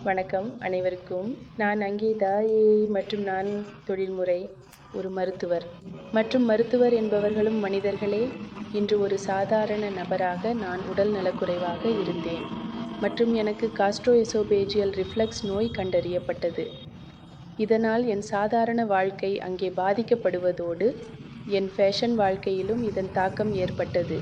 வணக்கம் அனைவருக்கும். நான் அங்கீதா ஏஐ மற்றும் நான் தொழில்முறை ஒரு மருத்துவர் மற்றும் மருத்துவர் என்பவர்களும் மனிதர்களே. இன்று ஒரு சாதாரண நபராக நான் உடல் நலக்குறைவாக இருந்தேன் மற்றும் எனக்கு காஸ்ட்ரோஎசோபேஜியல் ரிஃப்ளக்ஸ் நோய் கண்டறியப்பட்டது. இதனால் என் சாதாரண வாழ்க்கை அங்கே பாதிக்கப்படுவதோடு என் ஃபேஷன் வாழ்க்கையிலும் இதன் தாக்கம் ஏற்பட்டது.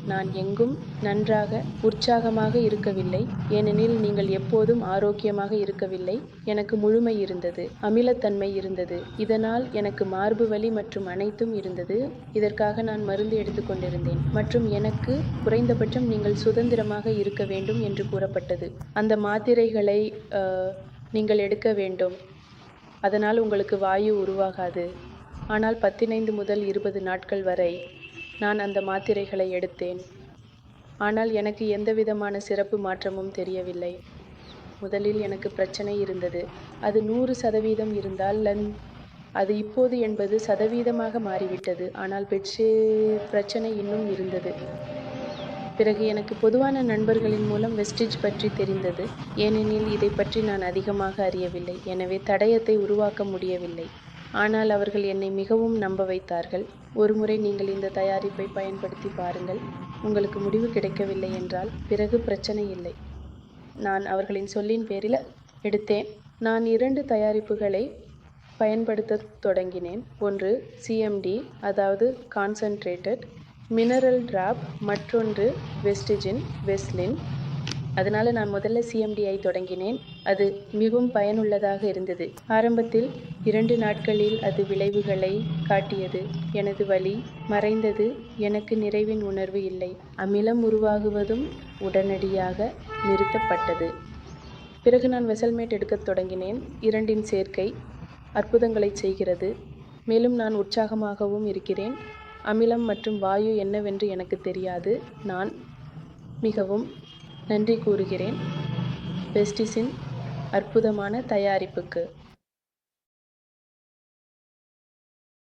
நான் எங்கும் நன்றாக உற்சாகமாக இருக்கவில்லை, ஏனெனில் நீங்கள் எப்போதும் ஆரோக்கியமாக இருக்கவில்லை. எனக்கு முழுமை இருந்தது, அமிலத்தன்மை இருந்தது, இதனால் எனக்கு மார்பு வலி மற்றும் அனைத்தும் இருந்தது. இதற்காக நான் மருந்து எடுத்துக்கொண்டிருந்தேன் மற்றும் எனக்கு குறைந்தபட்சம் நீங்கள் சுதந்திரமாக இருக்க வேண்டும் என்று கூறப்பட்டது. அந்த மாத்திரைகளை நீங்கள் எடுக்க வேண்டும், அதனால் உங்களுக்கு வாயு உருவாகாது. ஆனால் 15 முதல் 20 நாட்கள் வரை நான் அந்த மாத்திரைகளை எடுத்தேன். ஆனால் எனக்கு எந்தவிதமான சிறப்பு மாற்றமும் தெரியவில்லை. முதலில் எனக்கு பிரச்சனை இருந்தது. அது 100% இருந்தால் அது இப்போது 80% மாறிவிட்டது. ஆனால் பிரச்சனை இன்னும் இருந்தது. பிறகு எனக்கு பொதுவான நண்பர்களின் மூலம் வெஸ்டிஜ் பற்றி தெரிந்தது, ஏனெனில் இதை பற்றி நான் அதிகமாக அறியவில்லை, எனவே தடயத்தை உருவாக்க முடியவில்லை. ஆனால் அவர்கள் என்னை மிகவும் நம்ப வைத்தார்கள். ஒருமுறை நீங்கள் இந்த தயாரிப்பை பயன்படுத்தி பாருங்கள், உங்களுக்கு முடிவு கிடைக்கவில்லை என்றால் பிறகு பிரச்சனை இல்லை. நான் அவர்களின் சொல்லின் பேரில் எடுத்தேன். நான் 2 தயாரிப்புகளை பயன்படுத்த தொடங்கினேன். ஒன்று CMD, அதாவது கான்சன்ட்ரேட்டட் மினரல் டிராப், மற்றொன்று வெஸ்டிஜின் வெஸ்லின். அதனால் நான் முதல்ல CMDயை தொடங்கினேன். அது மிகவும் பயனுள்ளதாக இருந்தது. ஆரம்பத்தில் 2 நாட்களில் அது விளைவுகளை காட்டியது. எனது வலி மறைந்தது, எனக்கு நிறைவின் உணர்வு இல்லை, அமிலம் உருவாகுவதும் உடனடியாக நிறுத்தப்பட்டது. பிறகு நான் வெசல்மேட் எடுக்கத் தொடங்கினேன். 2இன் சேர்க்கை அற்புதங்களை செய்கிறது, மேலும் நான் உற்சாகமாகவும் இருக்கிறேன். அமிலம் மற்றும் வாயு என்னவென்று எனக்கு தெரியாது. நான் மிகவும் நன்றி கூறுகிறேன் வெஸ்டிஜின் அற்புதமான தயாரிப்புக்கு.